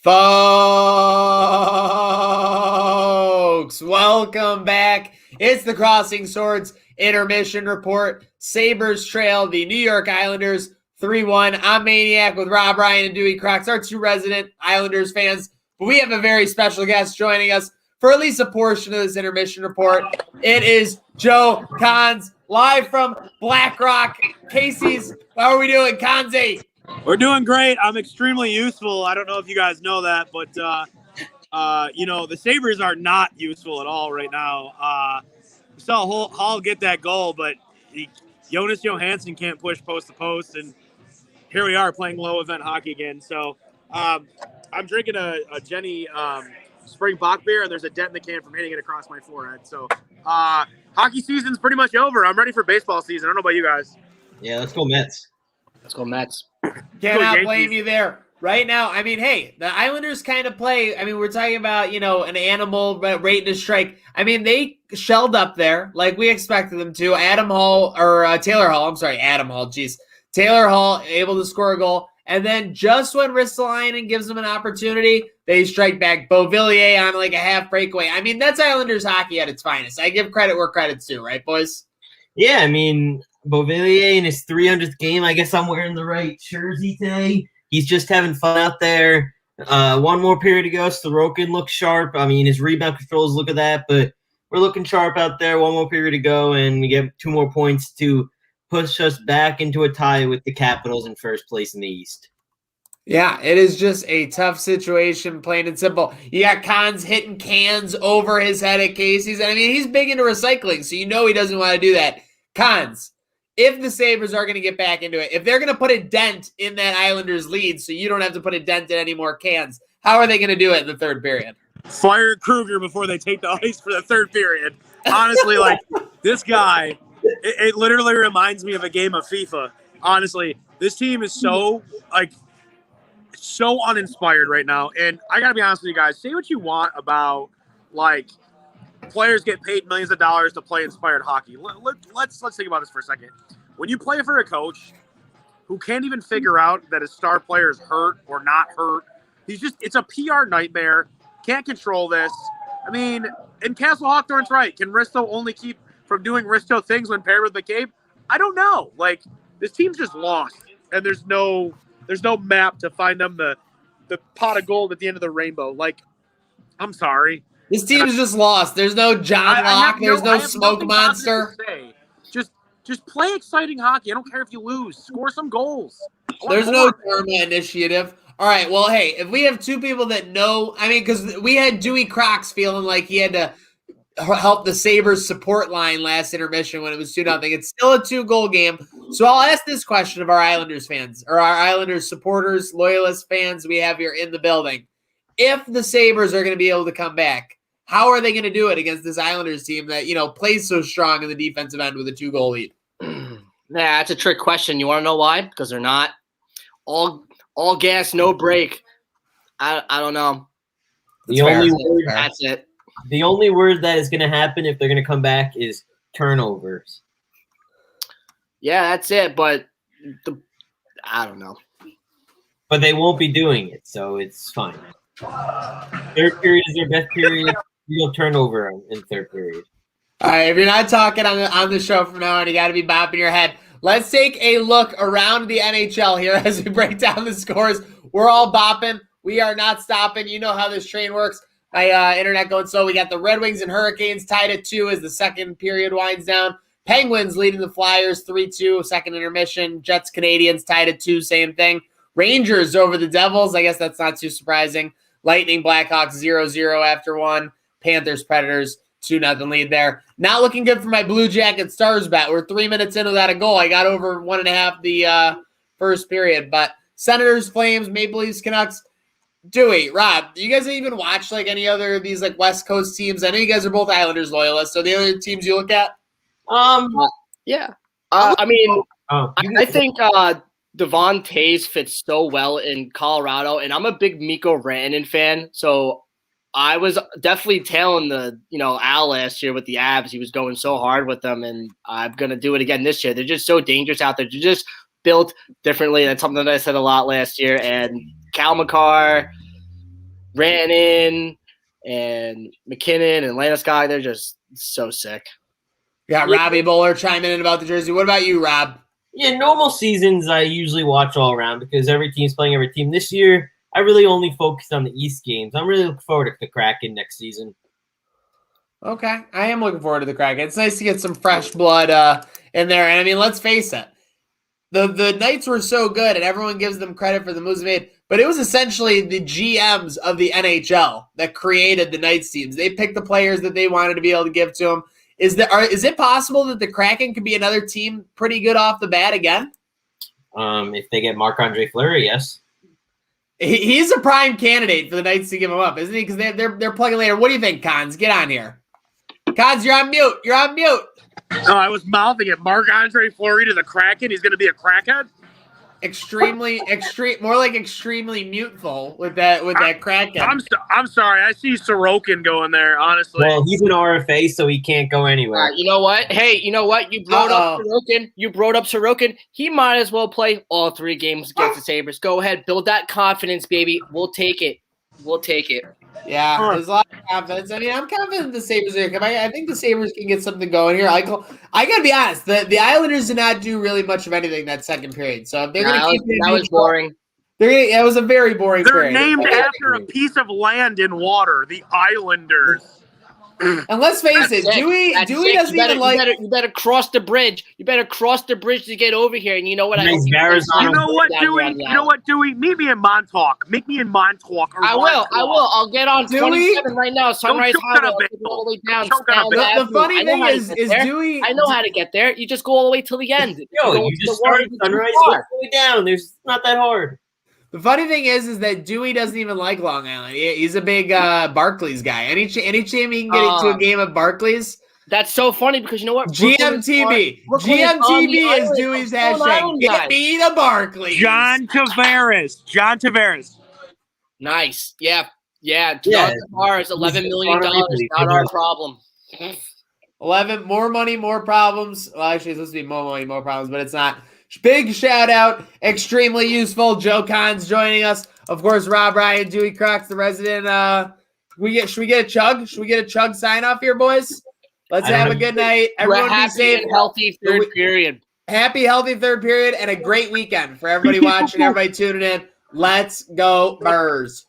Folks, welcome back. It's the Crossing Swords Intermission Report. Sabres trail the New York Islanders 3-1. I'm Maniac with Rob, Ryan, and Dewey Crocs, our two resident Islanders fans. But we have a very special guest joining us for at least a portion of this intermission report. It is Joe Cons, live from Black Rock. Casey's, how are we doing, Conzi? We're doing great. I'm extremely useful. I don't know if you guys know that, but, the Sabres are not useful at all right now. We saw Hall get that goal, but Jonas Johansson can't push post to post, and here we are playing low event hockey again. So I'm drinking a Jenny spring Bach beer, and there's a dent in the can from hitting it across my forehead. So hockey season's pretty much over. I'm ready for baseball season. I don't know about you guys. Yeah, let's go Mets. Let's go Mets. Cannot blame you there. Right now, I mean, hey, the Islanders kind of play. I mean, we're talking about, an animal waiting to strike. I mean, they shelled up there like we expected them to. Taylor Hall, Taylor Hall able to score a goal. And then just when Ristolainen gives them an opportunity, they strike back. Beauvillier on like a half breakaway. I mean, that's Islanders hockey at its finest. I give credit where credit's due, right, boys? Yeah, I mean, Beauvillier in his 300th game. I guess I'm wearing the right jersey today. He's just having fun out there. One more period to go. Sorokin looks sharp. I mean, his rebound controls, look at that. But we're looking sharp out there. One more period to go, and we get 2 more points to push us back into a tie with the Capitals in first place in the East. Yeah, it is just a tough situation, plain and simple. You got Cons hitting cans over his head at Casey's. And I mean, he's big into recycling, so you know he doesn't want to do that. Cons, if the Sabres are going to get back into it, if they're going to put a dent in that Islanders lead so you don't have to put a dent in any more cans, how are they going to do it in the third period? Fire Kruger before they take the ice for the third period. Honestly, this guy, it literally reminds me of a game of FIFA. Honestly, this team is so uninspired right now. And I got to be honest with you guys. Say what you want about, players get paid millions of dollars to play inspired hockey. Let's think about this for a second. When you play for a coach who can't even figure out that his star player is hurt or not hurt, it's a PR nightmare. Can't control this. I mean, and Castle Hawthorne's right. Can Risto only keep from doing Risto things when paired with McCabe? I don't know. This team's just lost, and there's no map to find them the pot of gold at the end of the rainbow. I'm sorry. This team is just lost. There's no John Locke. There's no smoke monster. Just play exciting hockey. I don't care if you lose. Score some goals. There's no Dharma initiative. All right, well, hey, if we have two people that know, I mean, because we had Dewey Crocs feeling like he had to help the Sabres support line last intermission when it was 2-0. It's still a 2-goal game. So I'll ask this question of our Islanders fans, or our Islanders supporters, loyalist fans we have here in the building. If the Sabres are going to be able to come back, how are they going to do it against this Islanders team that, plays so strong in the defensive end with a 2-goal lead? Yeah, that's a trick question. You want to know why? Because they're not all gas, no break. I don't know. That's it. The only word that is going to happen if they're going to come back is turnovers. Yeah, that's it. But I don't know. But they won't be doing it, so it's fine. Third period is their best period. You'll turnover in third period. All right, if you're not talking on the show from now on, you got to be bopping your head. Let's take a look around the NHL here as we break down the scores. We're all bopping. We are not stopping. You know how this train works. My internet going slow. We got the Red Wings and Hurricanes tied at 2 as the second period winds down. Penguins leading the Flyers 3-2, second intermission. Jets, Canadians tied at 2, same thing. Rangers over the Devils. I guess that's not too surprising. Lightning, Blackhawks 0-0 after 1. Panthers, Predators 2-0 lead there. Not looking good for my Blue Jacket Stars bet. We're 3 minutes in without a goal. I got over 1.5 the first period. But Senators, Flames, Maple Leafs, Canucks. Dewey, Rob, do you guys even watch any other of these West Coast teams? I know you guys are both Islanders loyalists. So the other teams you look at? Yeah. I think Devon Tays fits so well in Colorado, and I'm a big Mikko Rantanen fan. So I was definitely tailing Al last year with the Avs. He was going so hard with them, and I'm going to do it again this year. They're just so dangerous out there. They're just built differently. That's something that I said a lot last year. And Cal McCarr, Rantanen and McKinnon and Landeskog, they're just so sick. Yeah, Robbie Bowler chiming in about the jersey. What about you, Rob? Yeah, normal seasons I usually watch all around because every team's playing every team. This year, I really only focused on the East games. I'm really looking forward to the Kraken next season. Okay, I am looking forward to the Kraken. It's nice to get some fresh blood in there. And I mean, let's face it, the Knights were so good, and everyone gives them credit for the moves made. But it was essentially the GMs of the NHL that created the Knights teams. They picked the players that they wanted to be able to give to them. Is it possible that the Kraken could be another team pretty good off the bat again? If they get Marc-Andre Fleury, yes. He's a prime candidate for the Knights to give him up, isn't he? Because they're plugging later. What do you think, Cons? Get on here. Cons, you're on mute. You're on mute. No, I was mouthing it. Marc-Andre Fleury to the Kraken. He's going to be a crackhead. Extremely muteful with that Kraken. I'm sorry. I see Sorokin going there. Honestly, well, he's an RFA, so he can't go anywhere. You know what? Hey, you know what? You brought up Sorokin. You brought up Sorokin. He might as well play all 3 games against the Sabres. Go ahead, build that confidence, baby. We'll take it. We'll take it. Yeah, there's a lot of confidence. I mean, I'm confident the Sabres are coming. I think the Sabres can get something going here. I gotta be honest. The Islanders did not do really much of anything that second period. So if they're gonna keep it, that was boring. It was a very boring period. They're named after a piece of land in water. The Islanders. And let's face it, Dewey doesn't even like. You better cross the bridge. You better cross the bridge to get over here. And you know what? You know what, Dewey? Meet me in Montauk. Meet me in Montauk. I will. I'll get on 27 right now. Sunrise Highway. All the way down. The funny thing is Dewey. I know how to get there. You just go all the way till the end. You just started Sunrise all the way down. It's not that hard. The funny thing is that Dewey doesn't even like Long Island. He's a big Barclays guy. Any time he can get into a game of Barclays. That's so funny because you know what? GMTB is Dewey's hashtag. Get me the Barclays. John Tavares. Nice. Yeah. John Tavares, $11 million. Not our problem. 11 more money, more problems. Well, actually, it's supposed to be more money, more problems, but it's not. Big shout out, extremely useful. Joe Cons joining us. Of course, Rob Ryan, Dewey Crocs, the resident. Should we get a chug? Should we get a chug sign off here, boys? Let's have a good night. Everyone be safe. And healthy third period. Happy, healthy third period and a great weekend for everybody watching, everybody tuning in. Let's go, Birds.